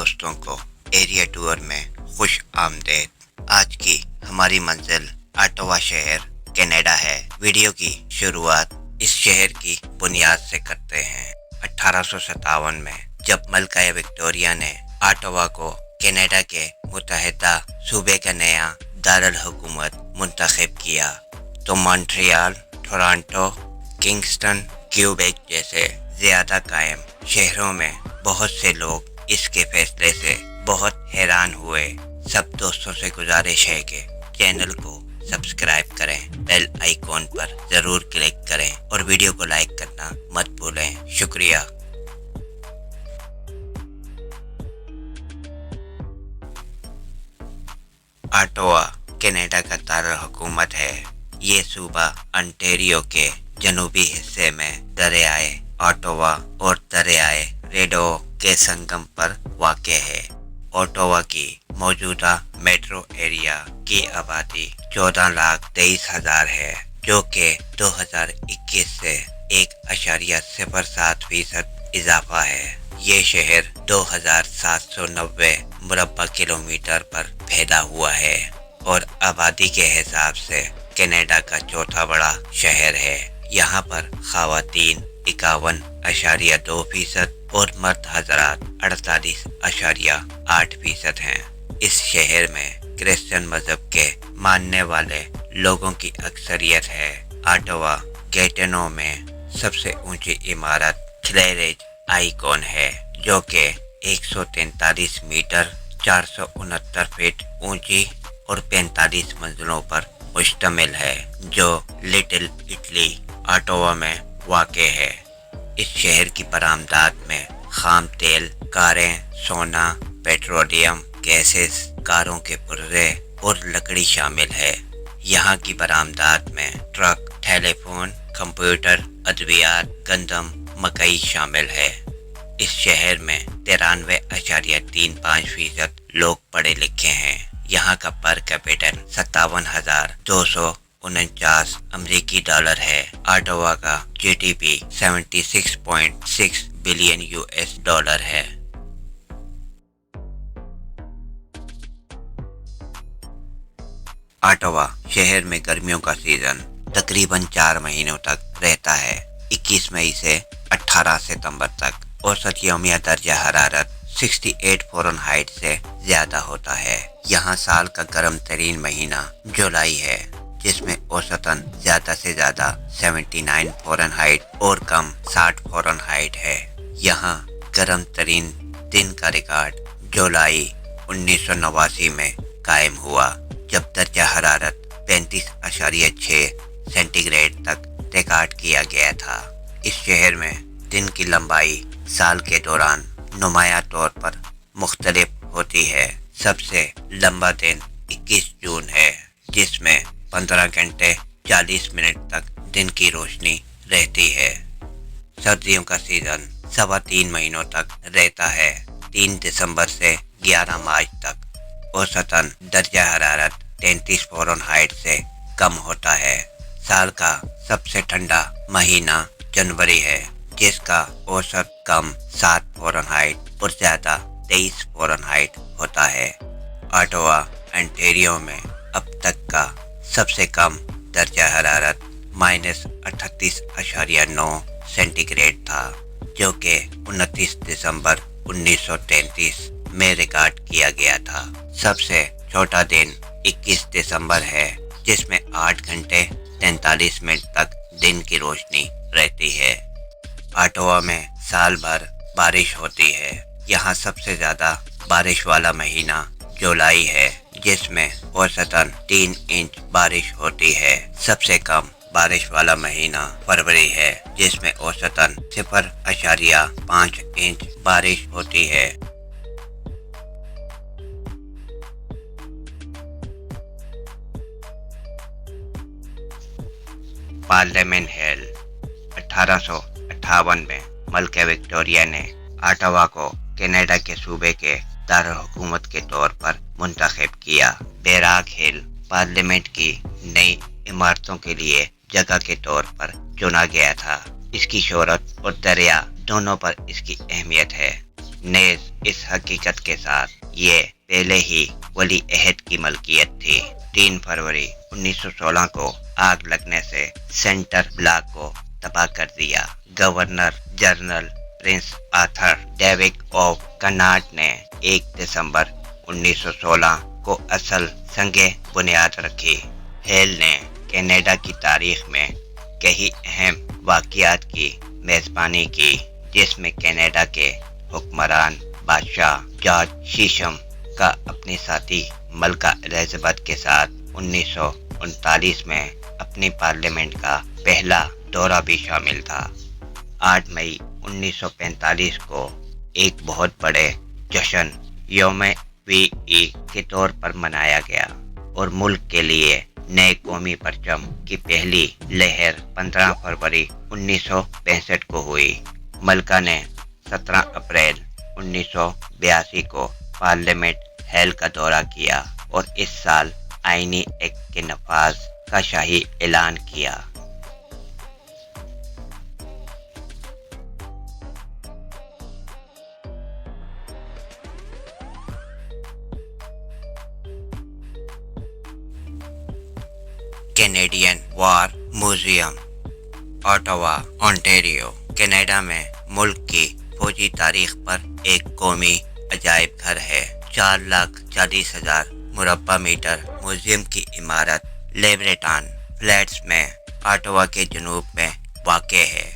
दोस्तों को area tour में खुश आमदेद। आज की हमारी मंजिल ऑटोवा शहर कनाडा है। वीडियो की शुरुआत इस शहर की बुनियाद से करते हैं। 1857 में जब मलका विक्टोरिया ने ऑटोवा को कनाडा के मुत्तहिदा सूबे का नया दारुल हुकूमत मुंतखब किया तो मॉन्ट्रियल, टोरंटो, किंगस्टन, क्यूबेक जैसे ज्यादा कायम शहरों में बहुत से लोग इसके फैसले से बहुत हैरान हुए। सब दोस्तों से गुजारिश है कि चैनल को सब्सक्राइब करें, बेल आइकॉन पर जरूर क्लिक करें और वीडियो को लाइक करना मत भूलें। शुक्रिया। ऑटोवा कनाडा का दारुल हुकूमत है। ये सूबा अंटेरियो के जनूबी हिस्से में दरियाए ऑटोवा और दरियाए रेडो के संगम पर वाक़ है। ऑटोवा की मौजूदा मेट्रो एरिया की आबादी 14,23,000 है, जो कि 2021 से 1.07% इजाफा है। ये शहर 2,790 मुरब्बा किलोमीटर पर फैला हुआ है और आबादी के हिसाब से कनाडा का चौथा बड़ा शहर है। यहाँ पर ख़वातीन 51.2% और मर्द हज़रात 48.8% हैं। इस शहर में क्रिश्चियन मजहब के मानने वाले लोगों की अक्सरियत है। ऑटोवा गैटिनो में सबसे ऊंची इमारत क्लैरेज आइकॉन है, जो कि 143 मीटर 469 फीट ऊंची और 45 मंजिलों पर मुश्तमिल है, जो लिटिल इटली ऑटोवा में वाक़ है। इस शहर की बरामदात में खाम तेल, कारें, सोना, पेट्रोलियम गैसेस, कारों के पुर्जे और लकड़ी शामिल है। यहाँ की बरामदात में ट्रक, टेलीफोन, कंप्यूटर, अद्वियात, गंदम, मकई शामिल है। इस शहर में 93.35% लोग पढ़े लिखे हैं। यहाँ का पर कैपिटल 57,249 अमेरिकी डॉलर है। ऑटोवा का जीडीपी 76.6 बिलियन यूएस डॉलर है। ऑटोवा शहर में गर्मियों का सीजन तकरीबन 4 महीनों तक रहता है। 21 मई से 18 सितंबर तक औसत यौमिया दर्जा हरारत 68 फ़ारेनहाइट से ज्यादा होता है। यहाँ साल का गर्म तरीन महीना जुलाई है, जिसमें औसतन ज्यादा से ज्यादा 79 फ़ारेनहाइट और कम 60 फ़ारेनहाइट है। यहाँ गर्म तरीन दिन का रिकॉर्ड जुलाई 1989 में कायम हुआ, जब दर्जा हरारत 35.6 सेंटीग्रेड तक रिकॉर्ड किया गया था। इस शहर में दिन की लंबाई साल के दौरान नुमाया तौर पर मुख्तलिफ होती है। सबसे लंबा दिन 21 जून है, जिसमें 15 घंटे 40 मिनट तक दिन की रोशनी रहती है। सर्दियों का सीजन 3.25 महीनों तक रहता है, 3 दिसंबर से 11 मार्च तक। औसतन दर्जा हरारत 33 फ़ारेनहाइट से कम होता है। साल का सबसे ठंडा महीना जनवरी है, जिसका औसत कम 7 फ़ारेनहाइट और ज्यादा 23 फ़ारेनहाइट होता है। ऑटोवा अंटेरियो में अब तक का सबसे कम दर्जा हरारत -38.9 सेंटीग्रेड था, जो कि 29 दिसंबर 1933 में रिकॉर्ड किया गया था। सबसे छोटा दिन 21 दिसंबर है, जिसमें 8 घंटे 43 मिनट तक दिन की रोशनी रहती है। ऑटोवा में साल भर बारिश होती है। यहाँ सबसे ज्यादा बारिश वाला महीना जुलाई है, जिसमें औसतन 3 इंच बारिश होती है। सबसे कम बारिश वाला महीना फरवरी है, जिसमें औसतन 0.5 इंच बारिश होती है। पार्लियामेंट हिल 1858 में मलका विक्टोरिया ने ऑटोवा को कनाडा के सूबे के दारुल हुकूमत के तौर पर मुंतखब किया। बैराक हिल पार्लियामेंट की नई इमारतों के लिए जगह के तौर पर चुना गया था। इसकी शोहरत और दरिया दोनों पर इसकी अहमियत है। نیز اس حقیقت کے ساتھ یہ پہلے ہی ولی عہد کی ملکیت تھی۔ 3 فروری 1916 کو آگ لگنے سے سینٹر بلاک کو تباہ کر دیا۔ Governor general prince Arthur duke of Connaught نے 1 دسمبر 1916 کو اصل سنگِ بنیاد رکھی۔ ہیل نے کینیڈا کی تاریخ میں کئی اہم واقعات کی میزبانی کی، جس میں کینیڈا کے حکمران بادشاہ جارج شیشم کا اپنی ساتھی ملکہ الزبتھ کے ساتھ 1939 میں اپنی پارلیمنٹ کا پہلا دورہ بھی شامل تھا۔ 8 مئی 1945 کو ایک بہت بڑے جشن یوم وی ای کے طور پر منایا گیا اور ملک کے لیے نئے قومی پرچم کی پہلی لہر 15 فروری 1965 کو ہوئی۔ ملکہ نے 17 اپریل 1982 کو پارلیمنٹ ہیل کا دورہ کیا اور اس سال آئینی ایکٹ کے نفاذ کا شاہی اعلان کیا۔ کینیڈین وار میوزیم، آٹاوا، اونٹاریو۔ کینیڈا میں ملک کی فوجی تاریخ پر ایک قومی عجائب گھر ہے۔ 4,40,000 مربع میٹر میوزیم کی عمارت لیبریٹان فلیٹس میں آٹاوا کے جنوب میں واقع ہے۔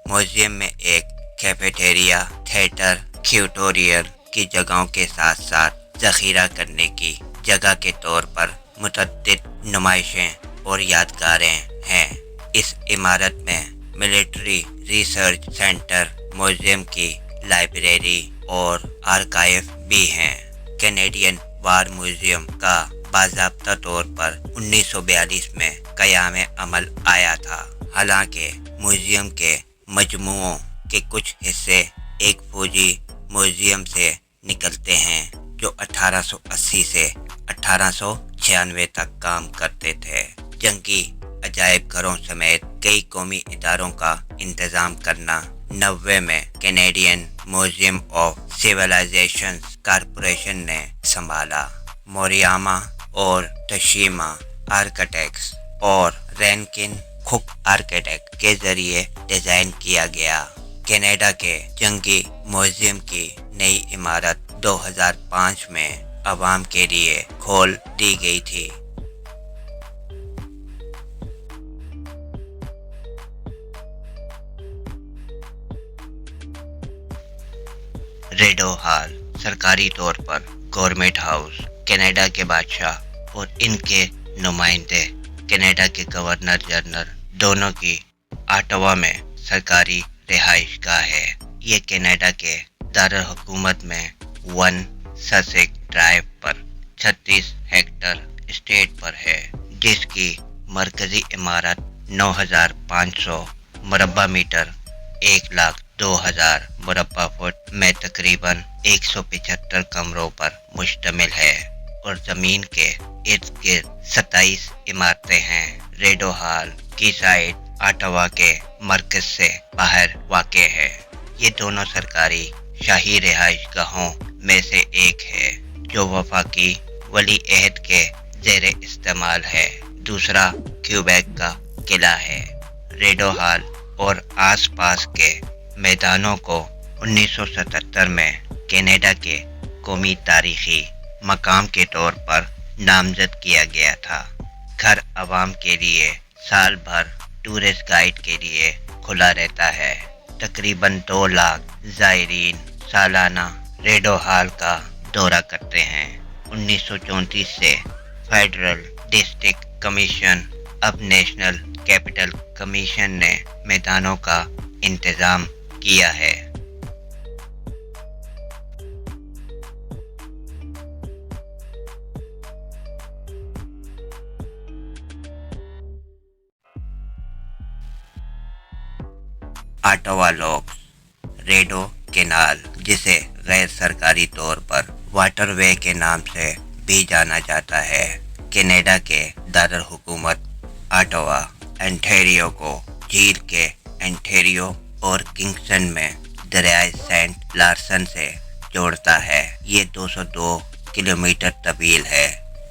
میوزیم میں ایک کیفیٹیریا، تھیٹر، کیوٹوریل کی جگہوں کے ساتھ ساتھ ذخیرہ کرنے کی جگہ کے طور پر متعدد نمائشیں اور یادگاریں ہیں۔ اس عمارت میں ملٹری ریسرچ سینٹر، میوزیم کی لائبریری اور آرکائیو بھی ہیں۔ کینیڈین وار میوزیم کا باضابطہ طور پر 1942 میں قیام عمل آیا تھا۔ حالانکہ میوزیم کے مجموعوں کے کچھ حصے ایک فوجی میوزیم سے نکلتے ہیں جو 1880 سے 1896 تک کام کرتے تھے۔ جنگی عجائب گھروں سمیت کئی قومی اداروں کا انتظام کرنا 90 میں Canadian museum of civilisation corporation نے سنبھالا۔ موریاما اور تشیما آرکیٹیکٹس اور رینکن کھک آرکیٹیکٹ کے ذریعے ڈیزائن کیا گیا۔ کینیڈا کے جنگی میوزیم کی نئی عمارت 2005 میں عوام کے لیے کھول دی گئی تھی۔ ریڈو ہال سرکاری طور پر گورنمنٹ ہاؤس، کینیڈا کے بادشاہ اور ان کے نمائندے کینیڈا کے گورنر جنرل دونوں کی آٹاوا میں سرکاری رہائش گاہ ہے۔ یہ کینیڈا کے دارالحکومت میں 1 سسیک ڈرائیو پر 36 ہیکٹر اسٹیٹ پر ہے، جس کی مرکزی عمارت 9,500 مربع میٹر 1,02,000 مربع فٹ میں تقریباً 175 کمروں پر مشتمل ہے اور زمین کے ارد گرد 27 عمارتیں ہیں۔ ریڈو ہال کی سائٹ آٹاوا کے مرکز سے باہر واقع ہے۔ یہ دونوں سرکاری شاہی رہائش گاہوں میں سے ایک ہے جو وفاقی ولی عہد کے زیر استعمال ہے۔ دوسرا کیوبیک کا قلعہ ہے۔ ریڈو ہال اور آس پاس کے میدانوں کو 1977 میں کینیڈا کے قومی تاریخی مقام کے طور پر نامزد کیا گیا تھا۔ گھر عوام کے لیے سال بھر ٹورسٹ گائیڈ کے لیے کھلا رہتا ہے۔ تقریباً 2 لاکھ زائرین سالانہ ریڈو ہال کا دورہ کرتے ہیں۔ 1934 سے فیڈرل ڈسٹرکٹ کمیشن اب نیشنل کیپٹل کمیشن نے میدانوں کا انتظام کیا ہے۔ آٹاوا لاکس، ریڈو کینال، جسے غیر سرکاری طور پر واٹر وے کے نام سے بھی جانا جاتا ہے، کینیڈا کے دارالحکومت آٹاوا، انٹیریو کو جھیل کے انٹیریو اور کنگسن میں दरियाए सेंट लार्सन से जोड़ता है। ये 202 किलोमीटर तवील है।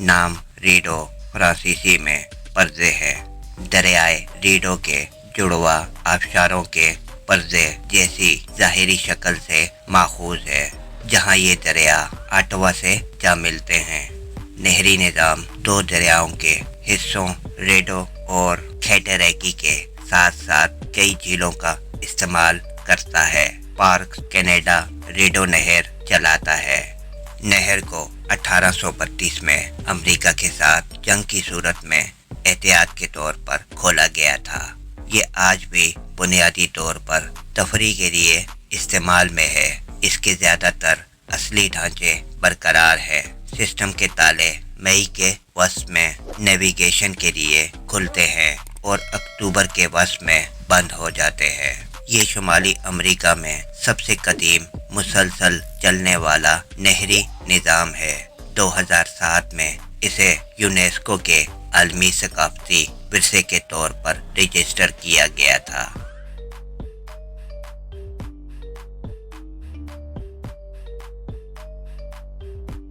नाम रीडो फ्रांसीसी में पर्दे है। दरियाए रीडो के जुड़वा आबशारों के पर्दे जैसी जाहिरी शक्ल से माखूज है, जहाँ ये दरिया आटवा से जा मिलते हैं। नहरी निज़ाम दो दरियाओं के हिस्सों रीडो और कैटरैकी के साथ साथ कई झीलों का इस्तेमाल करता है। पार्क कनाडा रीडो नहर चलाता है। नहर को 1832 में अमेरिका के साथ जंग की सूरत में एहतियात के तौर पर खोला गया था। ये आज भी बुनियादी तौर पर तफरी के लिए इस्तेमाल में है। इसके ज़्यादातर असली ढांचे बरकरार है। सिस्टम के ताले मई के वसत में नेविगेशन के लिए खुलते हैं और अक्टूबर के वसत में बंद हो जाते हैं। ये शुमाली अमेरिका में सबसे कदीम मुसलसल चलने वाला नहरी निज़ाम है। 2007 में इसे यूनेस्को के आलमी सकाफती विरसे के तौर पर रजिस्टर किया गया था।